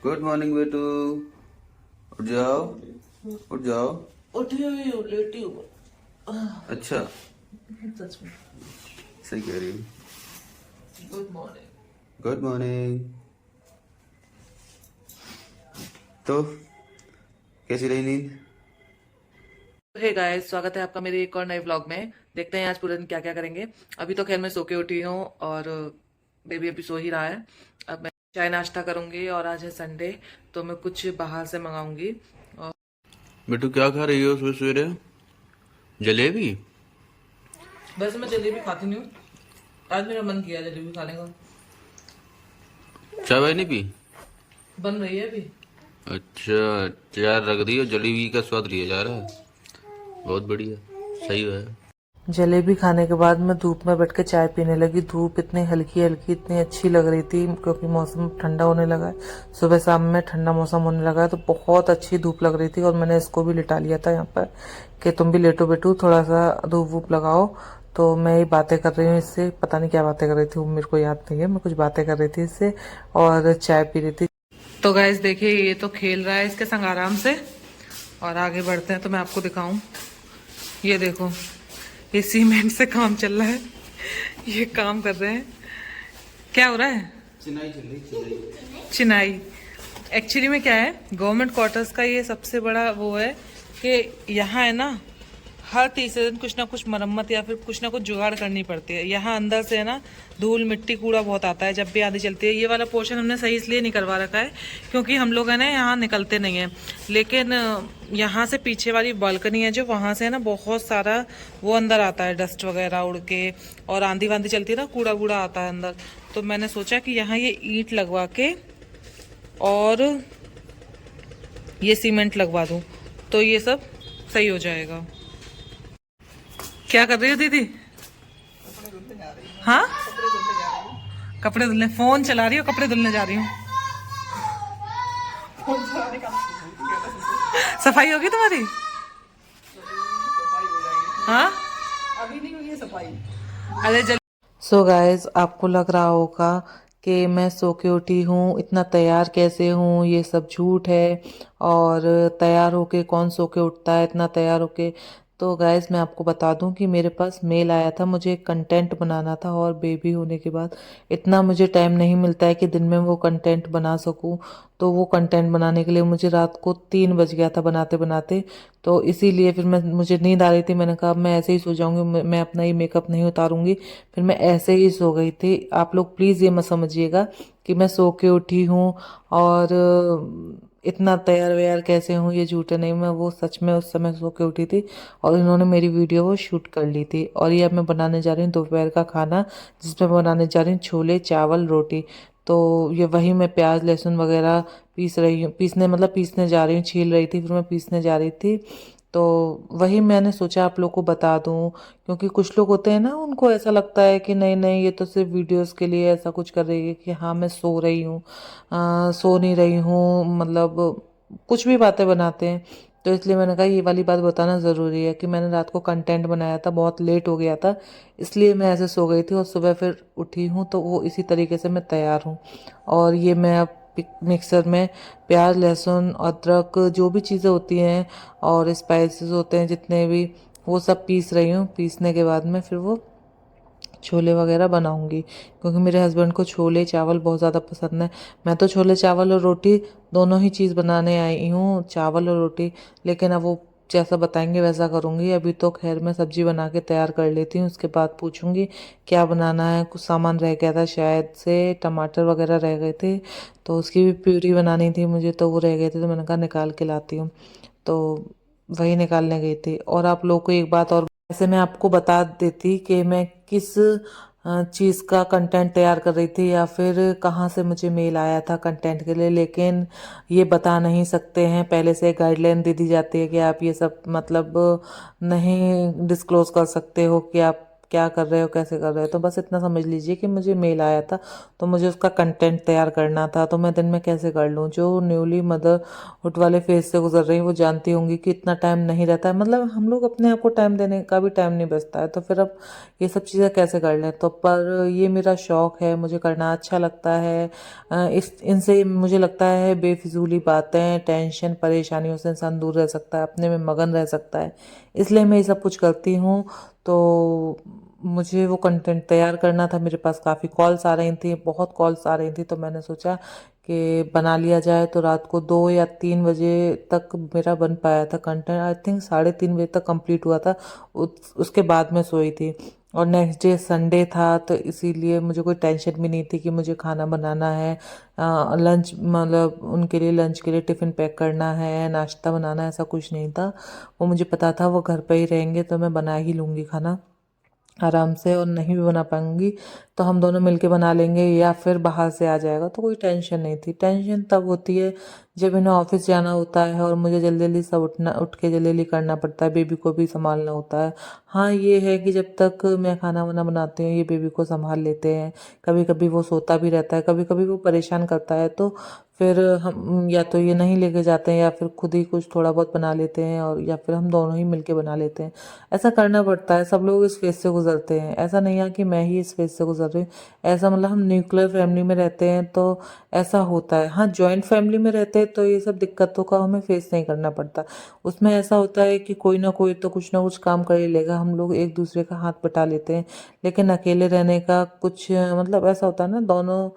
Good morning बेटू। उठ जाओ, उठ जाओ। उठी हुई हूँ, लेटी हूँ। अच्छा, सच में। सही कह रही हूँ। Good morning. Good morning. तो कैसी रही नींद? हे गाइस, स्वागत है आपका मेरे एक और नए व्लॉग में। देखते हैं आज पूरे दिन क्या क्या करेंगे। अभी तो खैर मैं सो के उठी हूँ और बेबी अभी सो ही रहा है। अब मैं चाय नाश्ता करूंगी और आज है संडे, तो मैं कुछ बाहर से मंगाऊंगी। और बेटू क्या खा रही हो सुबह सवेरे? जलेबी? वैसे मैं जलेबी खाती नहीं हूँ, आज मेरा मन किया जलेबी खाने का। चाय वाय नहीं पी? बन रही है अभी। अच्छा, चाय रख दी और जलेबी का स्वाद लिया जा रहा है। बहुत बढ़िया, सही है। जलेबी खाने के बाद मैं धूप में बैठ के चाय पीने लगी। धूप इतनी हल्की हल्की इतनी अच्छी लग रही थी क्योंकि मौसम ठंडा होने लगा है। सुबह शाम में ठंडा मौसम होने लगा है तो बहुत अच्छी धूप लग रही थी। और मैंने इसको भी लिटा लिया था यहाँ पर कि तुम भी लेटो बेटू, थोड़ा सा धूप वूप लगाओ। तो मैं ये बातें कर रही हूँ इससे, पता नहीं क्या बातें कर रही थी वो मेरे को याद नहीं है। मैं कुछ बातें कर रही थी इससे और चाय पी रही थी। तो गाइस देखिए, ये तो खेल रहा है इसके संग आराम से। और आगे बढ़ते हैं तो मैं आपको दिखाऊं। ये देखो, ये सीमेंट से काम चल रहा है। ये काम कर रहे हैं। क्या हो रहा है? चिनाई चल रही, चिनाई। चिनाई। एक्चुअली में क्या है, गवर्नमेंट क्वार्टर्स का ये सबसे बड़ा वो है कि यहाँ है ना, हर तीसरे दिन कुछ ना कुछ मरम्मत या फिर कुछ ना कुछ जुगाड़ करनी पड़ती है। यहाँ अंदर से है ना, धूल मिट्टी कूड़ा बहुत आता है जब भी आंधी चलती है। ये वाला पोर्शन हमने सही इसलिए नहीं करवा रखा है क्योंकि हम लोग है ना यहाँ निकलते नहीं हैं। लेकिन यहाँ से पीछे वाली बालकनी है जो, वहाँ से है ना बहुत सारा वो अंदर आता है, डस्ट वगैरह उड़ के। और आंधी वांधी चलती है ना, कूड़ा वूड़ा आता है अंदर। तो मैंने सोचा कि यहाँ ये ईंट लगवा के और ये सीमेंट लगवा दूँ तो ये सब सही हो जाएगा। क्या कर रही हो दीदी? हाँ, कपड़े धुलने? फोन चला रही हो, कपड़े धुलने जा रही हूँ। सफाई होगी तुम्हारी? हाँ, अभी नहीं हुई है सफाई। अरे जल। सो गाइस, आपको लग रहा होगा कि मैं सो के उठी हूँ, इतना तैयार कैसे हूँ, ये सब झूठ है। और तैयार होके कौन सो के उठता है इतना तैयार होके। तो गाइस मैं आपको बता दूं कि मेरे पास मेल आया था, मुझे कंटेंट बनाना था। और बेबी होने के बाद इतना मुझे टाइम नहीं मिलता है कि दिन में वो कंटेंट बना सकूं। तो वो कंटेंट बनाने के लिए मुझे रात को 3 बज गया था बनाते बनाते। तो इसीलिए फिर मुझे नींद आ रही थी। मैंने कहा मैं ऐसे ही सो जाऊंगी, मैं अपना ही मेकअप नहीं उतारूंगी। फिर मैं ऐसे ही सो गई थी। आप लोग प्लीज़ ये मत समझिएगा कि मैं सो के उठी हूँ और इतना तैयार व्यार कैसे हूँ, ये झूठ है। नहीं, मैं वो सच में उस समय सो के उठी थी और इन्होंने मेरी वीडियो वो शूट कर ली थी। और ये अब मैं बनाने जा रही हूँ दोपहर का खाना, जिसमें मैं बनाने जा रही हूँ छोले चावल रोटी। तो ये वही मैं प्याज लहसुन वगैरह पीस रही हूँ, पीसने मतलब पीसने जा रही हूँ, छील रही थी फिर मैं पीसने जा रही थी। तो वही मैंने सोचा आप लोग को बता दूं, क्योंकि कुछ लोग होते हैं ना, उनको ऐसा लगता है कि नहीं नहीं ये तो सिर्फ वीडियोस के लिए ऐसा कुछ कर रही है कि हाँ मैं सो रही हूँ, सो नहीं रही हूँ, मतलब कुछ भी बातें बनाते हैं। तो इसलिए मैंने कहा ये वाली बात बताना ज़रूरी है कि मैंने रात को कंटेंट बनाया था, बहुत लेट हो गया था, इसलिए मैं ऐसे सो गई थी और सुबह फिर उठी हूँ तो वो इसी तरीके से मैं तैयार हूँ। और ये मैं अब मिक्सर में प्याज लहसुन अदरक जो भी चीज़ें होती हैं और स्पाइसेस होते हैं जितने भी, वो सब पीस रही हूँ। पीसने के बाद में फिर वो छोले वगैरह बनाऊंगी, क्योंकि मेरे हस्बैंड को छोले चावल बहुत ज़्यादा पसंद है। मैं तो छोले चावल और रोटी दोनों ही चीज़ बनाने आई हूँ, चावल और रोटी। लेकिन अब वो जैसा बताएंगे वैसा करूँगी। अभी तो खैर मैं सब्जी बना के तैयार कर लेती हूँ, उसके बाद पूछूंगी क्या बनाना है। कुछ सामान रह गया था शायद से, टमाटर वगैरह रह गए थे, तो उसकी भी प्यूरी बनानी थी मुझे, तो वो रह गए थे तो मैंने कहा निकाल के लाती हूँ। तो वही निकालने गई थी। और आप लोग को एक बात और, वैसे मैं आपको बता देती कि मैं किस चीज़ का कंटेंट तैयार कर रही थी या फिर कहाँ से मुझे मेल आया था कंटेंट के लिए, लेकिन ये बता नहीं सकते हैं। पहले से गाइडलाइन दे दी जाती है कि आप ये सब मतलब नहीं डिस्क्लोज कर सकते हो कि आप क्या कर रहे हो, कैसे कर रहे हो। तो बस इतना समझ लीजिए कि मुझे मेल आया था तो मुझे उसका कंटेंट तैयार करना था, तो मैं दिन में कैसे कर लूँ। जो न्यूली मदरहुड वाले फेज से गुजर रही हैं वो जानती होंगी कि इतना टाइम नहीं रहता है, मतलब हम लोग अपने आप को टाइम देने का भी टाइम नहीं बचता है, तो फिर अब ये सब चीज़ें कैसे कर लें। तो पर ये मेरा शौक़ है, मुझे करना अच्छा लगता है। इस इनसे मुझे लगता है बेफिजूली बातें, टेंशन, परेशानियों से इंसान दूर रह सकता है, अपने में मगन रह सकता है, इसलिए मैं ये सब कुछ करती हूँ। तो मुझे वो कंटेंट तैयार करना था, मेरे पास काफ़ी कॉल्स आ रही थी, बहुत कॉल्स आ रही थी, तो मैंने सोचा कि बना लिया जाए। तो रात को 2 या 3 बजे तक मेरा बन पाया था कंटेंट, आई थिंक 3:30 बजे तक कंप्लीट हुआ था। उसके बाद मैं सोई थी और नेक्स्ट डे संडे था, तो इसीलिए मुझे कोई टेंशन भी नहीं थी कि मुझे खाना बनाना है, लंच मतलब उनके लिए लंच के लिए टिफ़िन पैक करना है, नाश्ता बनाना है, ऐसा कुछ नहीं था। वो मुझे पता था वो घर पे ही रहेंगे तो मैं बना ही लूँगी खाना आराम से, और नहीं भी बना पाऊंगी तो हम दोनों मिलके बना लेंगे या फिर बाहर से आ जाएगा, तो कोई टेंशन नहीं थी। टेंशन तब होती है जब इन्हें ऑफिस जाना होता है और मुझे जल्दी जल्दी सब उठ के जल्दी जल्दी करना पड़ता है, बेबी को भी संभालना होता है। हाँ ये है कि जब तक मैं खाना वाना बनाती हूँ ये बेबी को संभाल लेते हैं, कभी कभी वो सोता भी रहता है, कभी कभी वो परेशान करता है, तो फिर हम या तो ये नहीं लेके जाते हैं या फिर खुद ही कुछ थोड़ा बहुत बना लेते हैं, और या फिर हम दोनों ही मिलके बना लेते हैं। ऐसा करना पड़ता है, सब लोग इस फेज से गुजरते हैं, ऐसा नहीं है कि मैं ही इस फेज से गुजर रही हूँ। ऐसा मतलब हम न्यूक्लियर फैमिली में रहते हैं तो ऐसा होता है। हाँ जॉइंट फैमिली में रहते हैं तो ये सब दिक्कतों का हमें फेस नहीं करना पड़ता। उसमें ऐसा होता है कि कोई ना कोई तो कुछ ना कुछ काम कर ही लेगा, हम लोग एक दूसरे का हाथ बटा लेते हैं। लेकिन अकेले रहने का कुछ मतलब ऐसा होता है ना, दोनों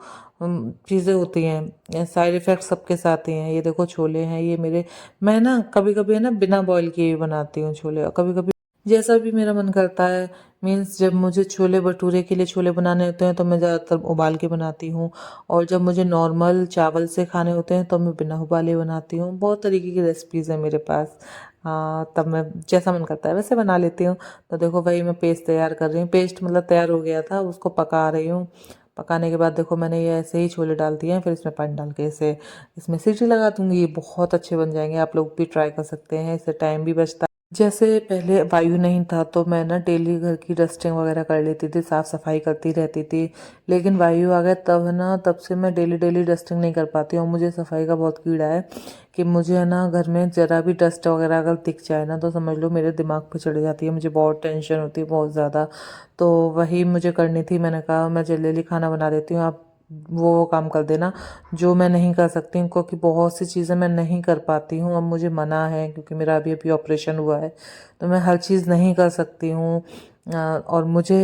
चीज़ें होती हैं, साइड इफ़ेक्ट सबके साथ ही हैं। ये देखो छोले हैं, ये मेरे, मैं ना कभी कभी है ना बिना बॉईल किए भी बनाती हूँ छोले, और कभी कभी जैसा भी मेरा मन करता है। मीन्स जब मुझे छोले भटूरे के लिए छोले बनाने होते हैं तो मैं ज़्यादातर उबाल के बनाती हूँ, और जब मुझे नॉर्मल चावल से खाने होते हैं तो मैं बिना उबाले बनाती हूँ। बहुत तरीके की रेसिपीज़ हैं मेरे पास। तब मैं जैसा मन करता है वैसे बना लेती हूँ। तो देखो भाई मैं पेस्ट तैयार कर रही हूँ, पेस्ट मतलब तैयार हो गया था, उसको पका रही हूँ। पकाने के बाद देखो मैंने ये ऐसे ही छोले डाल दिए हैं, फिर इसमें पानी डाल के इसे इसमें सीटी लगा दूंगी। ये बहुत अच्छे बन जाएंगे, आप लोग भी ट्राई कर सकते हैं, इससे टाइम भी बचता है। जैसे पहले वायु नहीं था तो मैं ना डेली घर की डस्टिंग वगैरह कर लेती थी, साफ़ सफाई करती रहती थी। लेकिन वायु आ गया तब है ना, तब से मैं डेली डेली डस्टिंग नहीं कर पाती हूँ। मुझे सफाई का बहुत कीड़ा है कि मुझे है ना घर में ज़रा भी डस्ट वगैरह अगर दिख जाए ना तो समझ लो मेरे दिमाग पे चढ़ जाती है, मुझे बहुत टेंशन होती है बहुत ज़्यादा। तो वही मुझे करनी थी, मैंने कहा मैं जल्दी जल्दी खाना बना देती हूँ, आप वो काम कर देना जो मैं नहीं कर सकती हूँ, क्योंकि बहुत सी चीज़ें मैं नहीं कर पाती हूँ। अब मुझे मना है क्योंकि मेरा अभी अभी ऑपरेशन हुआ है, तो मैं हर चीज़ नहीं कर सकती हूँ। और मुझे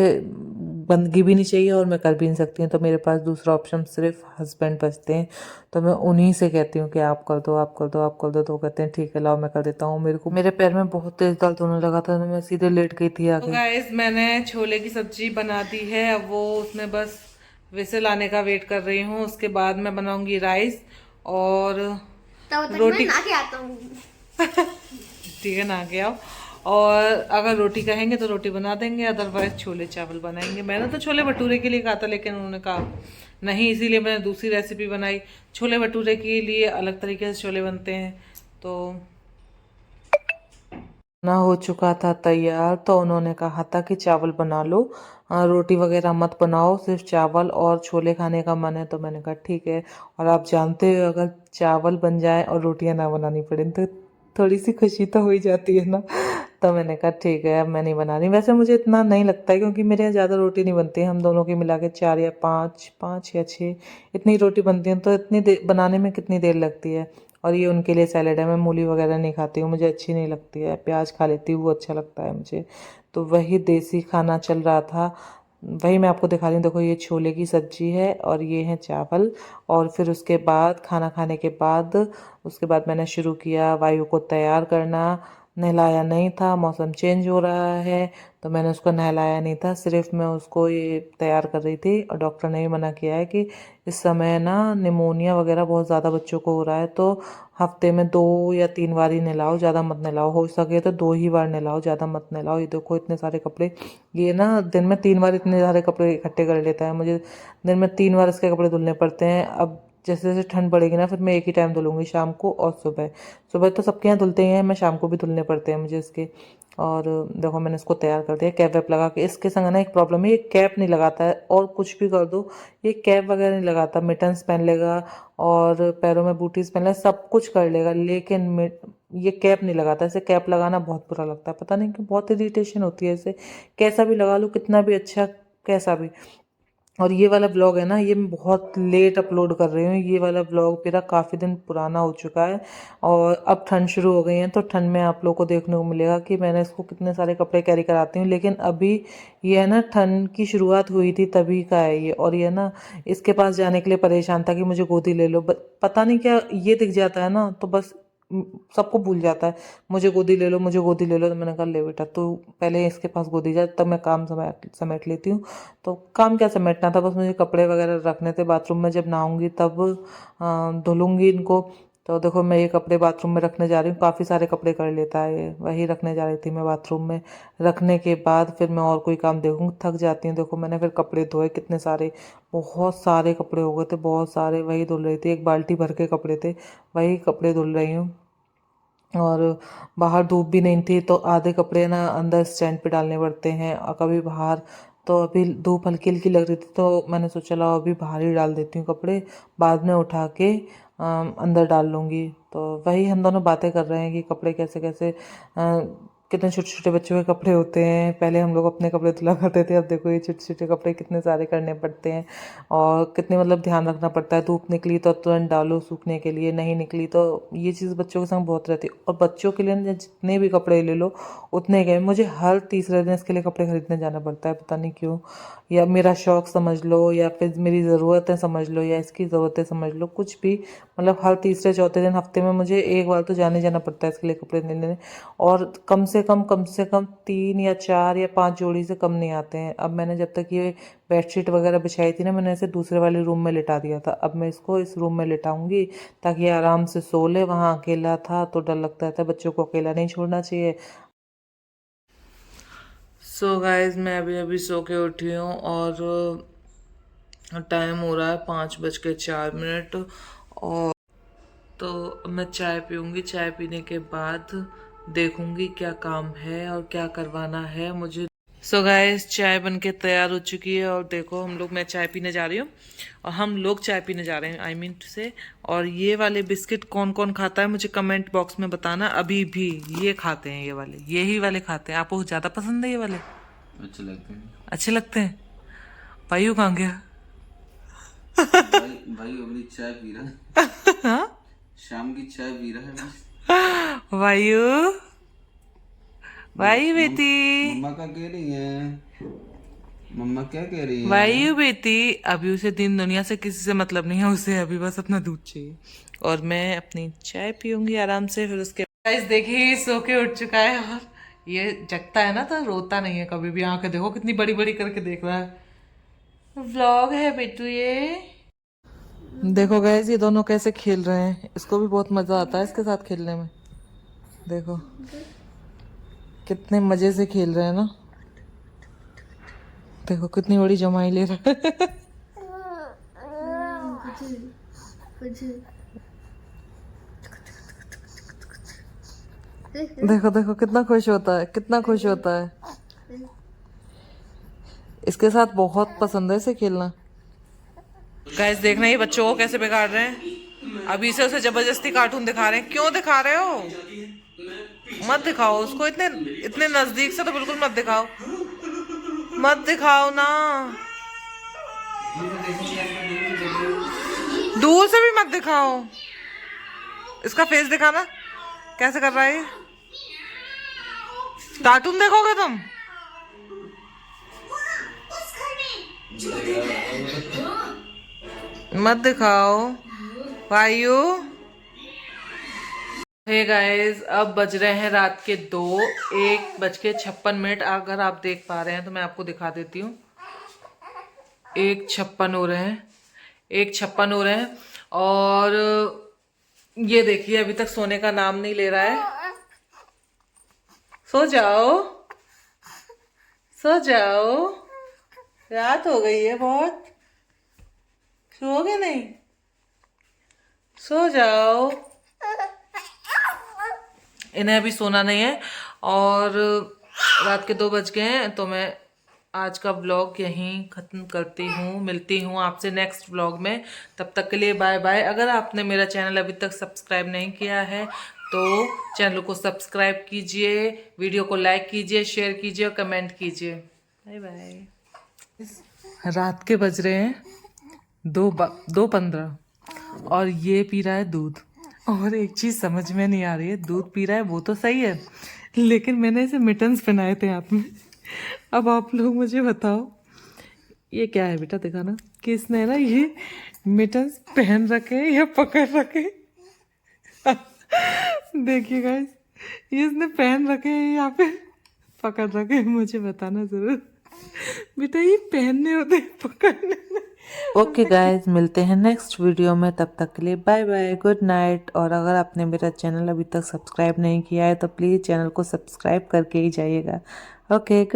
बंदगी भी नहीं चाहिए और मैं कर भी नहीं सकती हूँ, तो मेरे पास दूसरा ऑप्शन सिर्फ हस्बैंड बचते हैं। तो मैं उन्हीं से कहती हूँ कि आप कर दो, आप कर दो, आप कर दो, तो वो कहते हैं ठीक है लाओ मैं कर देता हूँ। मेरे को मेरे पैर में बहुत तेज दर्द होने लगा था, तो मैं सीधे लेट गई थी आगे। तो गाइस मैंने छोले की सब्जी बना दी है, अब वो उसमें बस विसिल आने का वेट कर रही हूँ। उसके बाद मैं बनाऊंगी राइस और तब तक रोटी। मैं नहा के आता हूँ। ठीक है नहा के आओ, और अगर रोटी कहेंगे तो रोटी बना देंगे, अदरवाइज छोले चावल बनाएंगे। मैंने तो छोले भटूरे के लिए कहा था लेकिन उन्होंने कहा नहीं, इसीलिए मैंने दूसरी रेसिपी बनाई। छोले भटूरे के लिए अलग तरीके से छोले बनते हैं। तो ना हो चुका था तैयार, तो उन्होंने कहा था कि चावल बना लो, रोटी वगैरह मत बनाओ, सिर्फ चावल और छोले खाने का मन है। तो मैंने कहा ठीक है। और आप जानते हो अगर चावल बन जाए और रोटियां ना बनानी पड़े तो थोड़ी सी खुशी तो हो ही जाती है ना। तो मैंने कहा ठीक है अब मैं नहीं बना रही। वैसे मुझे इतना नहीं लगता है क्योंकि मेरे यहाँ ज़्यादा रोटी नहीं बनती है, हम दोनों की मिला के 4 या 5, 5 या 6 इतनी रोटी बनती है, तो इतनी देर बनाने में कितनी देर लगती है। और ये उनके लिए सैलेड है, मैं मूली वगैरह नहीं खाती हूँ, मुझे अच्छी नहीं लगती है। प्याज खा लेती हूँ वो अच्छा लगता है मुझे। तो वही देसी खाना चल रहा था, वही मैं आपको दिखा रही हूँ। देखो ये छोले की सब्जी है और ये है चावल। और फिर उसके बाद खाना खाने के बाद उसके बाद मैंने शुरू किया वायु को तैयार करना। नहलाया नहीं था, मौसम चेंज हो रहा है तो मैंने उसको नहलाया नहीं था, सिर्फ मैं उसको ये तैयार कर रही थी। और डॉक्टर ने भी मना किया है कि इस समय ना निमोनिया वगैरह बहुत ज़्यादा बच्चों को हो रहा है, तो हफ्ते में 2 या 3 बार ही नहलाओ, ज़्यादा मत नहलाओ। हो सके तो 2 ही बार नहलाओ, ज़्यादा मत नहलाओ। ये देखो इतने सारे कपड़े, ये ना दिन में 3 बार इतने सारे कपड़े इकट्ठे कर लेता है, मुझे दिन में 3 बार इसके कपड़े धुलने पड़ते हैं। अब जैसे जैसे ठंड बढ़ेगी ना फिर मैं एक ही टाइम धुलूंगी, शाम को और सुबह। सुबह तो सबके यहाँ धुलते ही हैं, मैं शाम को भी धुलने पड़ते हैं मुझे इसके। और देखो मैंने इसको तैयार कर दिया कैप वैप लगा के। इसके संग ना एक प्रॉब्लम है, ये कैप नहीं लगाता है, और कुछ भी कर दो ये कैप वगैरह नहीं लगाता। मिटन्स पहन लेगा और पैरों में बूटीज पहन लेगा, सब कुछ कर लेगा, लेकिन ये कैप नहीं लगाता। इसे कैप लगाना बहुत बुरा लगता है, पता नहीं क्यों, बहुत इरिटेशन होती है इसे। कैसा भी लगा लो, कितना भी अच्छा, कैसा भी। और ये वाला ब्लॉग है ना, ये मैं बहुत लेट अपलोड कर रही हूँ। ये वाला ब्लॉग मेरा काफ़ी दिन पुराना हो चुका है, और अब ठंड शुरू हो गई है तो ठंड में आप लोग को देखने को मिलेगा कि मैंने इसको कितने सारे कपड़े कैरी कराती हूँ। लेकिन अभी ये है ना, ठंड की शुरुआत हुई थी तभी का है ये। और ये ना इसके पास जाने के लिए परेशान था कि मुझे गोदी ले लो, पता नहीं क्या ये दिख जाता है ना तो बस सबको भूल जाता है, मुझे गोदी ले लो, मुझे गोदी ले लो। तो मैंने कहा ले बेटा तो पहले इसके पास गोदी जा, तब मैं काम समेट लेती हूँ। तो काम क्या समेटना था, बस मुझे कपड़े वगैरह रखने थे बाथरूम में, जब नहाऊंगी तब धुलूंगी इनको। तो देखो मैं ये कपड़े बाथरूम में रखने जा रही हूँ, काफ़ी सारे कपड़े कर लेता है ये, वही रखने जा रही थी मैं बाथरूम में। रखने के बाद फिर मैं और कोई काम देखूँगी, थक जाती हूँ। देखो मैंने फिर कपड़े धोए कितने सारे, बहुत सारे कपड़े हो गए थे, बहुत सारे, वही धुल रही थी, एक बाल्टी भर के कपड़े थे, वही कपड़े धुल रही हूँ। और बाहर धूप भी नहीं थी तो आधे कपड़े ना अंदर स्टैंड पे डालने पड़ते हैं और कभी बाहर। तो अभी धूप हल्की हल्की लग रही थी तो मैंने सोचा लाओ अभी बाहर ही डाल देती हूँ कपड़े, बाद में उठा के अंदर डाल लूँगी। तो वही हम दोनों बातें कर रहे हैं कि कपड़े कैसे कैसे कितने छोटे छोटे बच्चों के कपड़े होते हैं। पहले हम लोग अपने कपड़े धुला करते थे, अब देखो ये छोटे छोटे कपड़े कितने सारे करने पड़ते हैं, और कितने मतलब ध्यान रखना पड़ता है। धूप निकली तो तुरंत डालो सूखने के लिए, नहीं निकली तो ये चीज़ बच्चों के संग बहुत रहती है। और बच्चों के लिए ना जितने भी कपड़े ले लो उतने गए, मुझे हर तीसरे दिन इसके लिए कपड़े खरीदने जाना पड़ता है, पता नहीं क्यों। या मेरा शौक समझ लो, या फिर मेरी ज़रूरतें समझ लो, या इसकी ज़रूरतें समझ लो, कुछ भी, मतलब हर तीसरे चौथे दिन हफ्ते में मुझे एक बार तो जाने जाना पड़ता है इसके लिए कपड़े लेने। और कम से कम 3 या 4 या 5 जोड़ी से कम नहीं आते हैं। अब मैंने जब तक ये बेडशीट वगैरह बिछाई थी ना, मैंने इसे दूसरे वाले रूम में लिटा दिया था। अब मैं इसको इस रूम में लिटाऊंगी ताकि ये आराम से सो ले। वहाँ अकेला था तो डर लगता था, बच्चों को अकेला नहीं छोड़ना चाहिए। सो गाइज मैं अभी अभी सो के उठी हूँ और टाइम हो रहा है 5:04। और तो मैं चाय पीऊँगी, चाय पीने के बाद देखूँगी क्या काम है और क्या करवाना है मुझे। सो गाइस चाय बनके तैयार हो चुकी है, और देखो हम लोग, मैं चाय पीने जा रही हूँ और हम लोग चाय पीने जा रहे हैं, आई मीन टू से। और ये वाले बिस्किट कौन कौन खाता है मुझे कमेंट बॉक्स में बताना। अभी भी ये खाते हैं, ये वाले, यही वाले खाते हैं। आपको ज़्यादा पसंद है ये वाले? अच्छे लगते हैं। अच्छे लगते हैं। भाई कहाँ गया? भाई अपनी चाय पी रहा है। शाम की चाय पी रहा है। वायु, वायु बेटी, मम्मा क्या कह रही है? मम्मा क्या कह रही है? वायु बेटी, अभी उसे दिन दुनिया से किसी से मतलब नहीं है, उसे अभी बस अपना दूध चाहिए। और मैं अपनी चाय पीऊंगी आराम से, फिर उसके गाइस देखिए सो के उठ चुका है। और ये जगता है ना तो रोता नहीं है कभी भी। आंखें देखो कितनी बड़ी बड़ी करके देख रहा है। व्लॉग है बेटू ये। देखो गाइस ये दोनों कैसे खेल रहे हैं, इसको भी बहुत मजा आता है इसके साथ खेलने में। देखो कितने मजे से खेल रहे हैं ना, देखो कितनी बड़ी जमाई ले रहा है। देखो देखो कितना खुश होता है, कितना खुश होता है। इसके साथ बहुत पसंद है इसे खेलना। गाइस देखना ये बच्चों को कैसे बिगाड़ रहे हैं। अभी से उसे जबरदस्ती कार्टून दिखा रहे हैं। क्यों दिखा रहे हो? मत दिखाओ उसको, इतने इतने नजदीक से तो बिल्कुल मत दिखाओ, मत दिखाओ ना, दूर से भी मत दिखाओ। इसका फेस दिखाना कैसे कर रहा है। कार्टून देखोगे तुम? मत दिखाओ वायु। हे गाइस अब बज रहे हैं रात के 1:56। अगर आप देख पा रहे हैं तो मैं आपको दिखा देती हूँ। 1:56 हो रहे हैं, 1:56 हो रहे हैं। और ये देखिए अभी तक सोने का नाम नहीं ले रहा है। सो जाओ, सो जाओ, रात हो गई है बहुत, सोओगे नहीं? सो जाओ। इन्हें अभी सोना नहीं है और रात के 2 बज गए हैं, तो मैं आज का व्लॉग यहीं ख़त्म करती हूँ। मिलती हूँ आपसे नेक्स्ट व्लॉग में, तब तक के लिए बाय बाय। अगर आपने मेरा चैनल अभी तक सब्सक्राइब नहीं किया है तो चैनल को सब्सक्राइब कीजिए, वीडियो को लाइक कीजिए, शेयर कीजिए और कमेंट कीजिए। Bye bye. रात के बज रहे हैं 2:15 और ये पी रहा है दूध। और एक चीज़ समझ में नहीं आ रही है, दूध पी रहा है वो तो सही है, लेकिन मैंने इसे मिटन्स पहनाए थे हाथ में। अब आप लोग मुझे बताओ ये क्या है बेटा, दिखाना कि इसने ना ये मिटन्स पहन रखे या पकड़ रखे। देखिए गाइस, ये इसने पहन रखे हैं यहाँ पे पकड़ रखे हैं, मुझे बताना जरूर बेटा ये पहनने होते हैं पकड़ने। ओके गाइज, मिलते हैं नेक्स्ट वीडियो में, तब तक के लिए बाय बाय, गुड नाइट। और अगर आपने मेरा चैनल अभी तक सब्सक्राइब नहीं किया है तो प्लीज़ चैनल को सब्सक्राइब करके ही जाइएगा। Okay good.